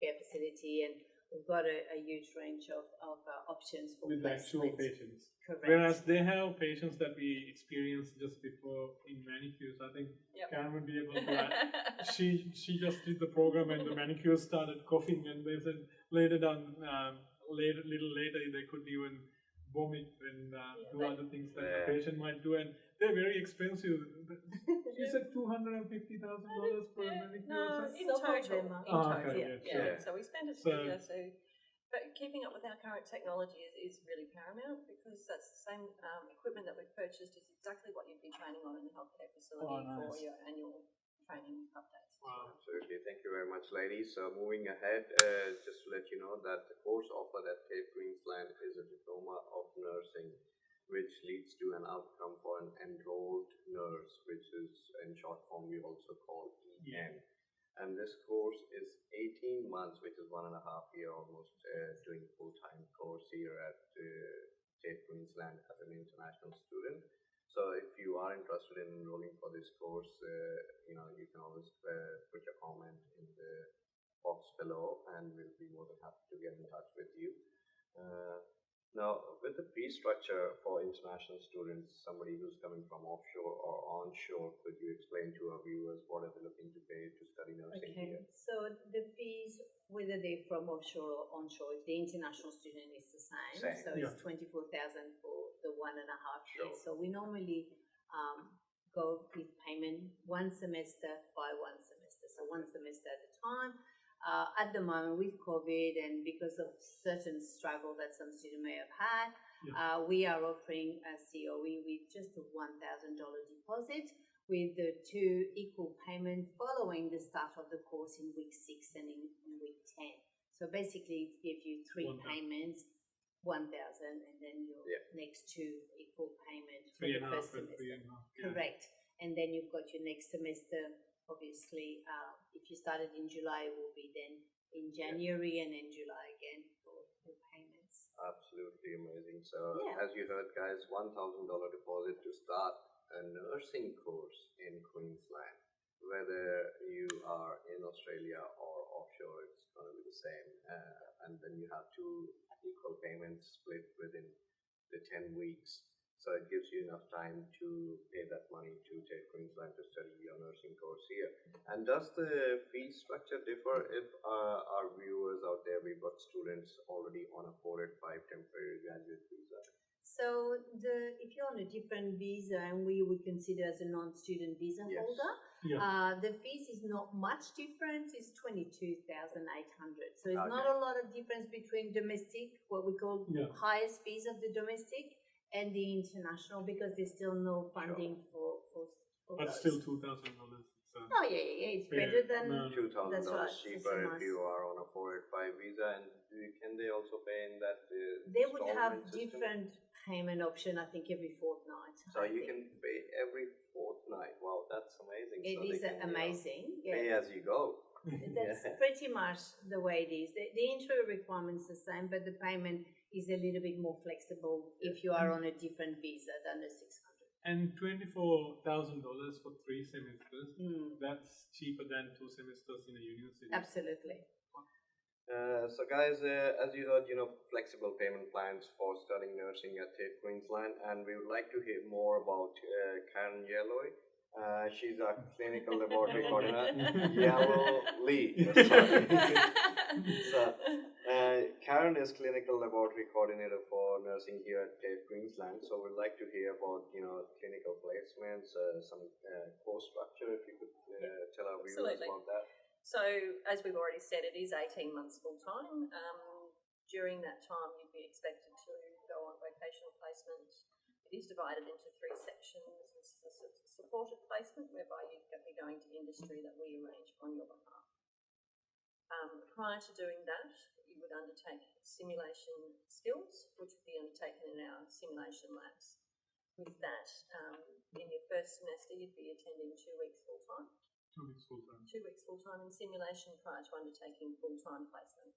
care facility, and we've got a huge range of options for with actual patients. Correct. Whereas they have patients that we experienced just before in manicures. I think Karen would be able to add. She just did the program and the manicure started coughing, and they said little later they could even vomit and do other things that the patient might do, and they're very expensive. You said $250,000 per manicure. No, in total. Yeah. So we spend it. But keeping up with our current technology is really paramount, because that's the same equipment that we've purchased is exactly what you'd be training on in the healthcare facility for your annual training updates. Wow. Absolutely. Thank you very much, ladies. So moving ahead, just to let you know that the course offered at TAFE Queensland is a Diploma of Nursing, which leads to an outcome for an enrolled nurse, which is in short form we also call EN. And this course is 18 months, which is 1.5 years almost, doing full-time course here at TAFE Queensland as an international student. So if you are interested in enrolling for this course, you can always put your comment in the box below, and we'll be more than happy to get in touch with you. Now, with the fee structure for international students, somebody who's coming from offshore or onshore, could you explain to our viewers what are they looking to pay to study nursing here? So the fees, whether they're from offshore or onshore, if the international student is the same. So it's $24,000 for the 1.5 years. So we normally go with payment one semester by one semester. So one semester at a time. At the moment with COVID and because of certain struggle that some students may have had, we are offering a COE with just a $1,000 deposit with the 2 equal payments following the start of the course in week 6 and in week 10. So basically it gives you 3 payments, 1,000, and then your next 2 equal payments for the first semester. Correct. And then you've got your next semester. Obviously, if you started in July, it will be then in January and in July again for the payments. Absolutely amazing. So, as you heard, guys, $1,000 deposit to start a nursing course in Queensland. Whether you are in Australia or offshore, it's going to be the same. And then you have 2 equal payments split within the 10 weeks. So it gives you enough time to pay that money to TAFE Queensland to study your nursing course here. And does the fee structure differ if our viewers out there, we've got students already on a 485 temporary graduate visa? So if you're on a different visa and we would consider as a non-student visa holder, the fees is not much different. It's $22,800. So it's not a lot of difference between domestic, what we call highest fees of the domestic, and the international, because there's still no funding for but those. Still $2,000. It's better than $2,000 right. cheaper if you are on a 485 visa. And can they also pay in that they would have system? different payment option, I think, every fortnight. So you can pay every fortnight. Wow, that's amazing. It is amazing. Pay as you go. That's pretty much the way it is. The entry requirement's the same, but the payment is a little bit more flexible if you are on a different visa than the $600. And $24,000 for 3 semesters. That's cheaper than 2 semesters in a university. Absolutely. So guys, as you heard, flexible payment plans for studying nursing at TAFE Queensland, and we would like to hear more about Karen Yelloy. She's our clinical laboratory coordinator. Yellow Lee. So, Karen is clinical laboratory coordinator for nursing here at TAFE Queensland. So we'd like to hear about clinical placements, some course structure. If you could tell our viewers about that. So as we've already said, it is 18 months full time. During that time, you'd be expected to go on vocational placement. It is divided into 3 sections. This is a supported placement whereby you'd be going to industry that we arrange on your behalf. Prior to doing that, you would undertake simulation skills, which would be undertaken in our simulation labs. With that, in your first semester, you'd be attending 2 weeks full time. 2 weeks full time. 2 weeks full time in simulation prior to undertaking full time placement.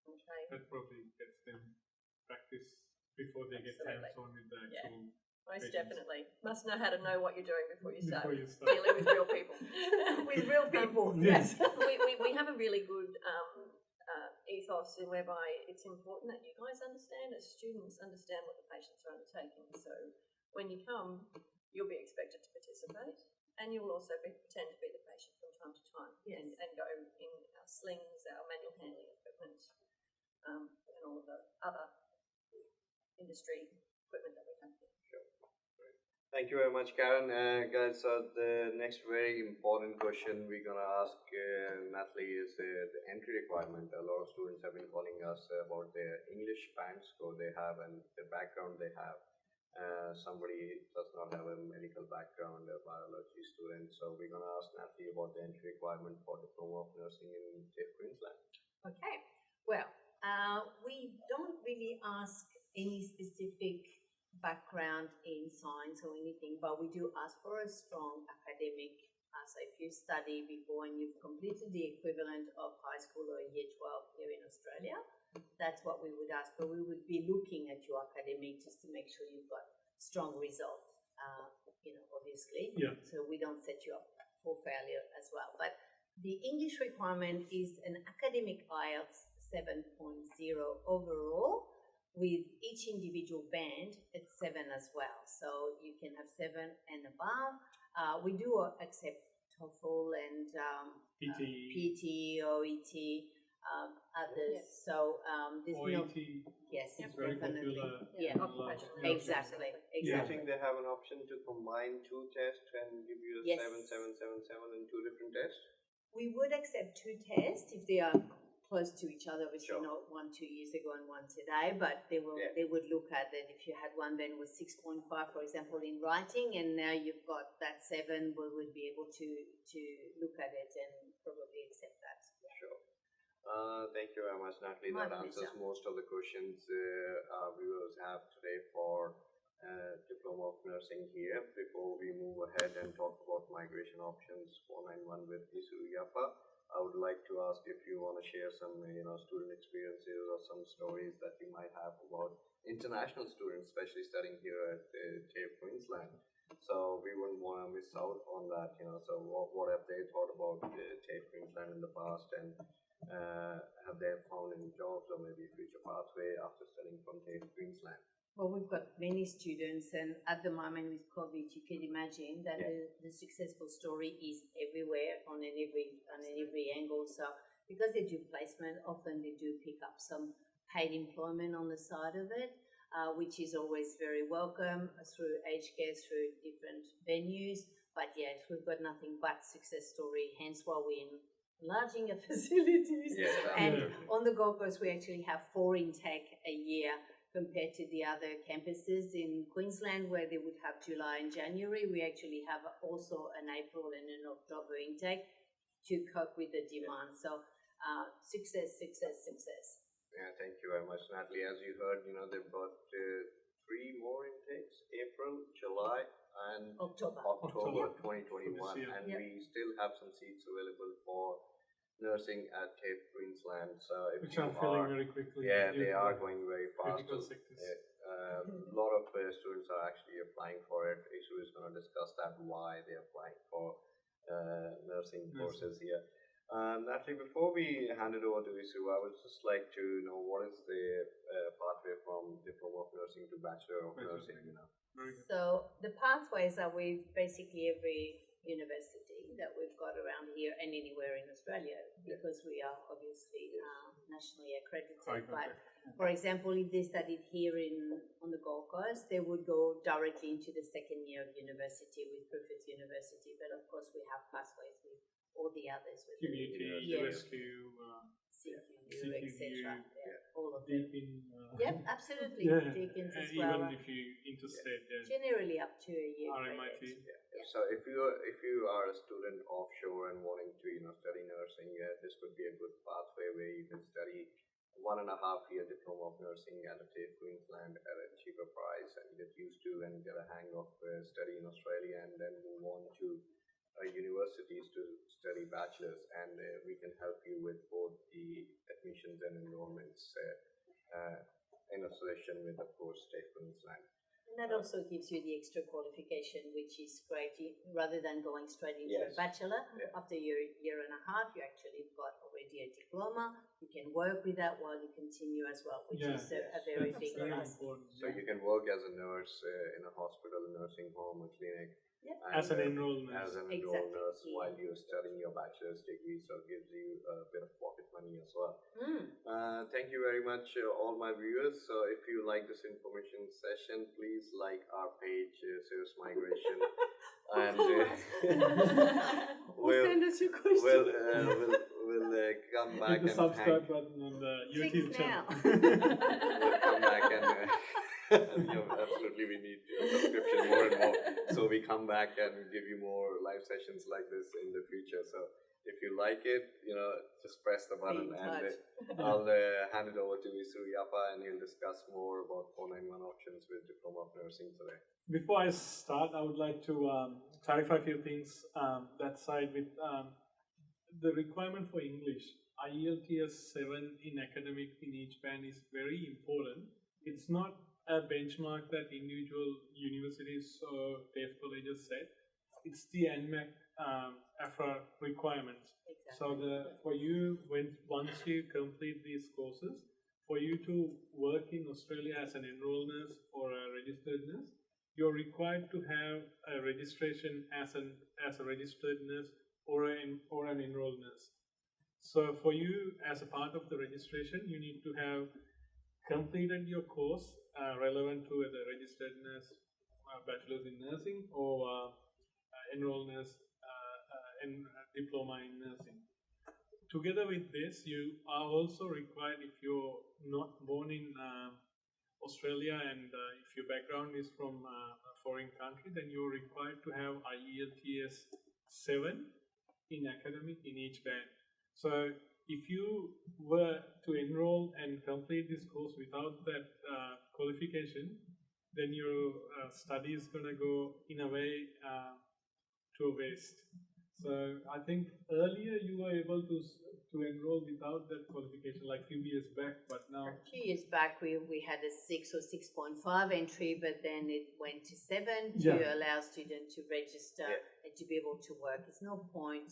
Okay. That probably gets them practice before they get hands-on with the actual Most patients. definitely. Must know how to know what you're doing before you start, Before you start. dealing with real people. With real people, Yes. We have a really good across in whereby it's important that you guys understand, as students, understand what the patients are undertaking. So when you come, you'll be expected to participate, and you'll also pretend to be the patient from time to time, and go in our slings, our manual handling equipment, and all of the other industry equipment that we have here. Thank you very much, Karen. Guys, so the next very important question we're going to ask Natalie is the entry requirement. A lot of students have been calling us about their English band score they have and the background they have. Somebody does not have a medical background, a biology student, so we're going to ask Natalie about the entry requirement for Diploma of Nursing in TAFE Queensland. Okay, well, we don't really ask any specific background in science or anything, but we do ask for a strong academic. So if you study before and you've completed the equivalent of high school or year 12 here in Australia, that's what we would ask. But we would be looking at your academic just to make sure you've got strong results, obviously. Yeah. So we don't set you up for failure as well. But the English requirement is an academic IELTS 7.0 overall, with each individual band at 7 as well. So you can have 7 and above. We do accept TOEFL and PT, OET, others. Yeah. So there's OET yes, is very definitely. popular. Yeah, occupational exactly. Do you think they have an option to combine two tests and give you a Yes. 7 in two different tests? We would accept 2 tests if they are close to each other, obviously Sure. not one 2 years ago and one today, but they would look at that. If you had one then was 6.5, for example, in writing, and now you've got that 7, we would be able to look at it and probably accept that. Sure. Thank you very much, Natalie. My That answers pleasure. most of the questions our viewers have today for Diploma of Nursing here. Before we move ahead and talk about migration options 491 with Isu Yapa, I would like to ask if you want to share some student experiences or some stories that you might have about international students, especially studying here at TAFE Queensland. So we wouldn't want to miss out on that, So what have they thought about TAFE Queensland in the past, and have they found any jobs or maybe future pathway after studying from TAFE Queensland? Well, we've got many students, and at the moment with COVID, you can imagine that the successful story is everywhere on every angle. So because they do placement, often they do pick up some paid employment on the side of it, which is always very welcome through aged care, through different venues. But yes, we've got nothing but success story, hence why we're enlarging our facilities. Yes, and on the Gold Coast, we actually have 4 intake a year, compared to the other campuses in Queensland where they would have July and January. We actually have also an April and an October intake to cope with the demand. So success. Yeah, thank you very much, Natalie. As you heard, they've got 3 more intakes, April, July, and October 2021. And we still have some seats available for nursing at TAFE Queensland. So if which are filling very quickly. Yeah, they are going very fast. Critical sectors. A lot of students are actually applying for it. Isu is going to discuss that, why they're applying for nursing courses here. Natalie, before we hand it over to Isu, I would just like to know what is the pathway from Diploma of Nursing to Bachelor of Nursing, So the pathways are with basically every university that we've got around here and anywhere in Australia, because we are obviously nationally accredited. But for example, if they studied here on the Gold Coast, they would go directly into the second year of university with Griffith University. But of course, we have pathways with all the others, with QUT, USQ, CQU, etc. All of them. Deakin. Yep, absolutely. Deakins as even well. if you interstate, Generally up to a year. RMIT. So if you are a student offshore and wanting to study nursing, this could be a good pathway where you can study 1.5-year diploma of nursing at a TAFE Queensland at a cheaper price and get used to and get a hang of study in Australia, and then move on to universities to study bachelors, and we can help you with both the admissions and enrollments in association with, of course, TAFE Queensland. And that also gives you the extra qualification, which is great. Rather than going straight into a bachelor, after your year and a half, you actually got already a diploma. You can work with that while you continue as well, which is a very big plus. So you can work as a nurse in a hospital, nursing home, a clinic. As an enrolled nurse. As an enrolled nurse while you're studying your bachelor's degree, so it gives you a bit of pocket money as well. Thank you very much, all my viewers. So if you like this information session, please like our page, Sirus Migration. And send us your questions. We'll come back Hit the subscribe button on the YouTube channel. We'll come back and absolutely, we need your subscription more and more. So we come back and give you more live sessions like this in the future. So if you like it, just press the button and I'll hand it over to Suriyappa and he'll discuss more about 491 options with Diploma of Nursing today. Before I start, I would like to clarify a few things that side with the requirement for English. IELTS 7 in academic in each band is very important. It's not a benchmark that individual universities or TAFE colleges set. It's the NMAC AFRA requirements. Exactly. So for you, once you complete these courses, for you to work in Australia as an enrolled nurse or a registered nurse, you're required to have a registration as a registered nurse or an enrolled nurse. So for you, as a part of the registration, you need to have completed your course relevant to the registered nurse, bachelor's in nursing, or enrolled nurse and diploma in nursing. Together with this, you are also required, if you're not born in Australia and if your background is from a foreign country, then you're required to have IELTS 7 in academic in each band. So if you were to enroll and complete this course without that qualification, then your study is going to go in a way to a waste. So I think earlier you were able to enroll without that qualification, like a few years back, but now... A few years back we had a 6 or 6.5 entry, but then it went to 7 to allow students to register and to be able to work. There's no point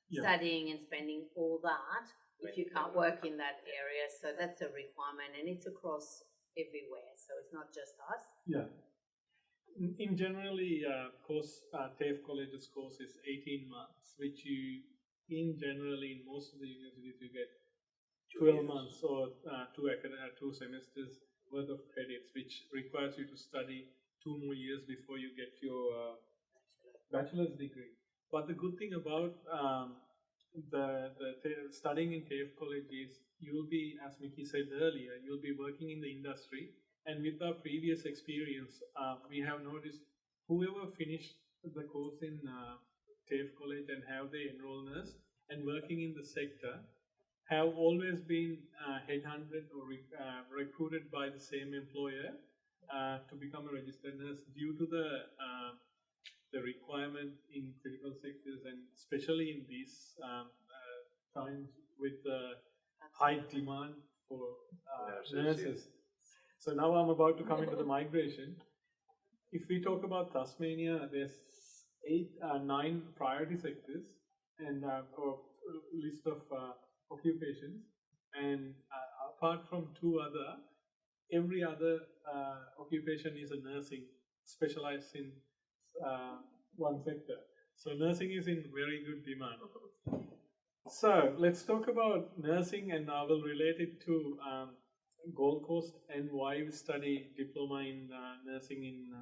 studying and spending all that if you can't work in that area. So that's a requirement, and it's across everywhere. So it's not just us. Yeah. In generally, TAFE college's course is 18 months, which you, in most of the universities, you get 12 months or 2 semesters worth of credits, which requires you to study 2 more years before you get your bachelor's degree. But the good thing about studying in TAFE college is you'll be, as Mickey said earlier, you'll be working in the industry. And with our previous experience, we have noticed whoever finished the course in TAFE college and have their enrolled nurse and working in the sector have always been headhunted or recruited by the same employer to become a registered nurse due to the requirement in critical sectors, and especially in these times with high demand for nurses. So now I'm about to come into the migration. If we talk about Tasmania, there's 9 priority sectors and or list of occupations, and apart from 2 other, every other occupation is a nursing specialized in one sector. So nursing is in very good demand. So let's talk about nursing, and I will relate it to Gold Coast and why we study diploma in nursing in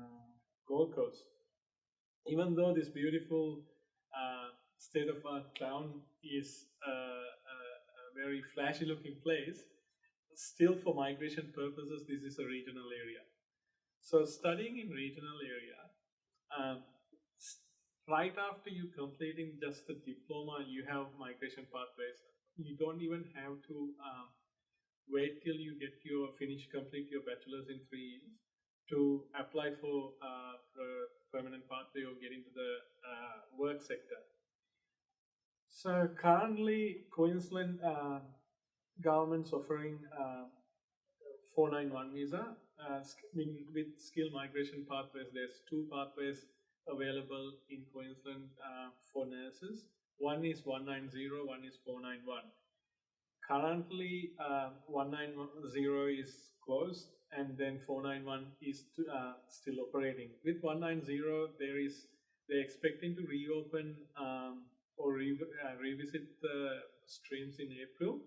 Gold Coast. Even though this beautiful state-of-art town is a very flashy looking place, still for migration purposes this is a regional area. So studying in regional area, right after you completing just the diploma, you have migration pathways. You don't even have to wait till you get complete your bachelor's in 3 years to apply for permanent pathway or get into the work sector. So currently Queensland government's offering 491 visa. With skill migration pathways, there's 2 pathways available in Queensland for nurses. One is 190, one is 491. Currently, 190 is closed, and then 491 is still operating. With 190, they're expecting to reopen or revisit the streams in April.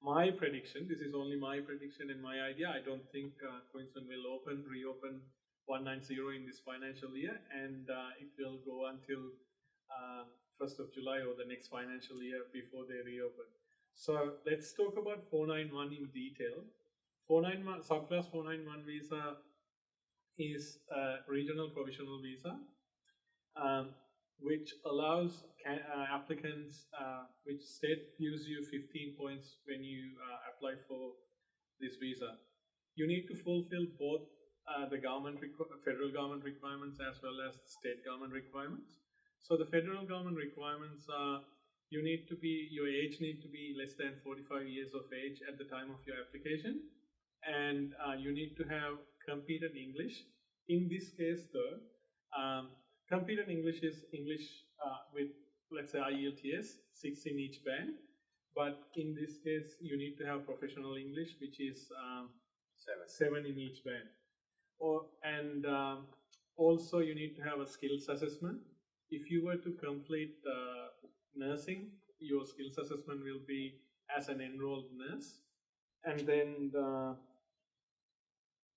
My prediction, this is only my prediction and my idea, I don't think Queensland will reopen 190 in this financial year, and it will go until 1st of July or the next financial year before they reopen. So let's talk about 491 in detail. 491 subclass 491 visa is a regional provisional visa, which allows applicants, which state gives you 15 points when you apply for this visa. You need to fulfill both the federal government requirements as well as state government requirements. So the federal government requirements are your age need to be less than 45 years of age at the time of your application, and you need to have competent English. In this case though, competent English is English with, let's say, IELTS, 6 in each band. But in this case, you need to have professional English, which is 7 in each band. And also, you need to have a skills assessment. If you were to complete nursing, your skills assessment will be as an enrolled nurse. And then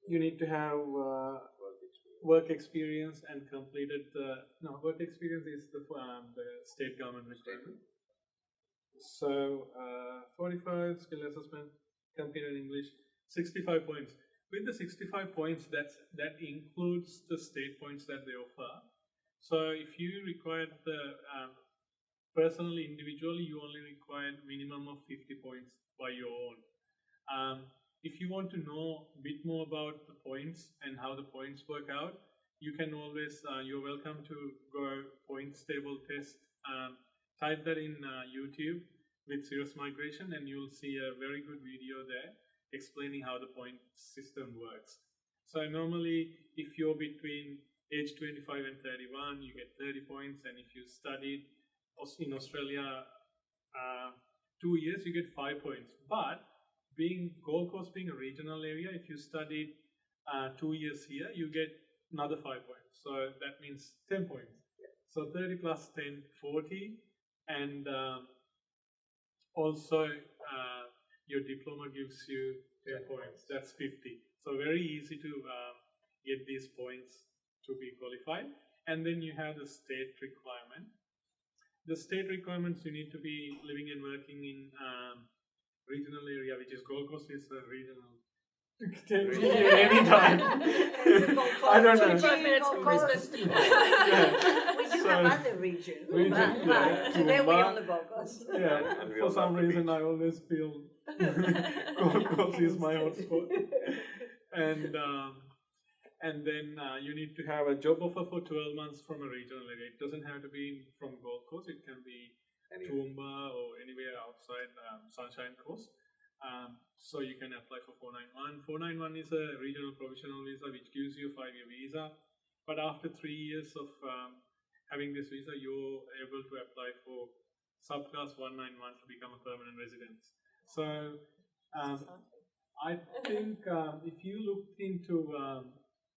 you need to have work experience and completed work experience is the state government requirement. So 45 skill assessment, competent English, 65 points. With the 65 points, that includes the state points that they offer. So if you require the personally, individually, you only require minimum of 50 points by your own. If you want to know a bit more about the points and how the points work out, you can always, you're welcome to go points table test. Type that in YouTube with Sirus migration, and you'll see a very good video there explaining how the point system works. So normally, if you're between age 25 and 31, you get 30 points, and if you studied in Australia 2 years, you get 5 points. But Gold Coast being a regional area, if you studied 2 years here, you get another 5 points. So that means 10 points. So 30 plus 10, 40, and also your diploma gives you 10 points. That's 50. So very easy to get these points to be qualified. And then you have the state requirement. The state requirements, you need to be living and working in regional area, which is Gold Coast is a regional. Anytime. I don't know. 25 minutes from Brisbane. We do have other regions, but today we're on the Gold Coast. Yeah, and for some reason I always feel Gold Coast is my hotspot. And then you need to have a job offer for 12 months from a regional area. It doesn't have to be from Gold Coast. It can be Toowoomba or anywhere outside Sunshine Coast. So you can apply for 491. 491 is a regional provisional visa which gives you a 5-year visa. But after 3 years of having this visa, you're able to apply for subclass 191 to become a permanent resident. So I think if you look into,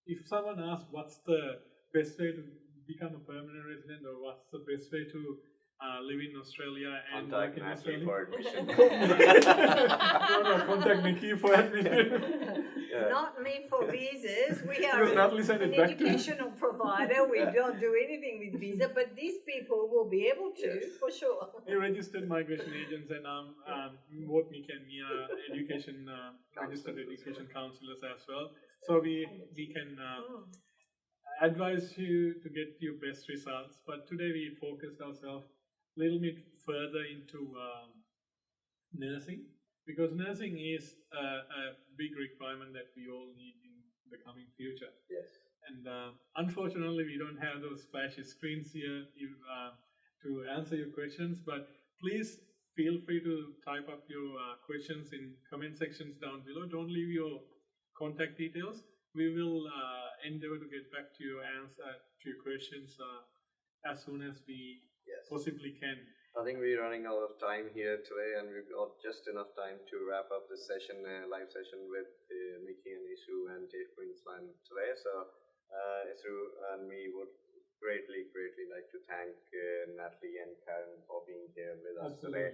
if someone asks what's the best way to become a permanent resident, or what's the best way to live in Australia and work in Australia. For admission. No, contact Nikki for admission. Not me for visas. We are an educational provider. We don't do anything with visa, but these people will be able to, for sure. We're registered migration agents, and both Nikki and me are registered education counselors as well. So we can advise you to get your best results. But today we focused ourselves a little bit further into nursing, because nursing is a big requirement that we all need in the coming future. Yes. And unfortunately, we don't have those flashy screens here to answer your questions, but please feel free to type up your questions in comment sections down below. Don't leave your contact details. We will endeavor to get back to your questions as soon as we possibly can. I think we're running out of time here today, and we've got just enough time to wrap up this session, live session with Mickey and Isu and TAFE Queensland today. So Isu and me would greatly like to thank Natalie and Karen for being here with us today.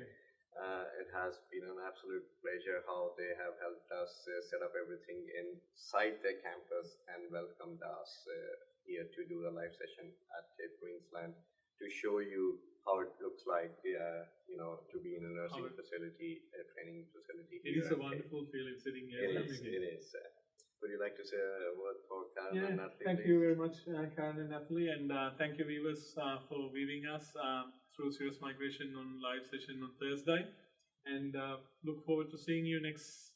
It has been an absolute pleasure how they have helped us set up everything inside their campus and welcomed us here to do a live session at TAFE Queensland to show you how it looks like, to be in a nursing facility, a training facility. It is a wonderful feeling sitting here. It is. Would you like to say a word for Karen and Natalie? Thank you very much, Karen and Natalie, and thank you, viewers, for viewing us through Sirus Migration on live session on Thursday. And look forward to seeing you next.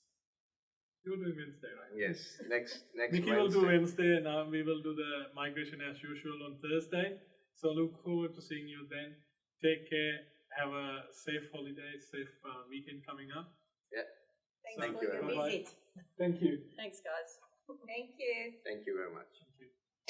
You're doing Wednesday, right? Yes, next Mickey Wednesday. will do Wednesday, and we will do the migration as usual on Thursday. So look forward to seeing you then. Take care. Have a safe holiday, safe weekend coming up. Yeah. Thanks for your visit. Thank you. Thanks, guys. Thank you. Thank you very much. Thank you.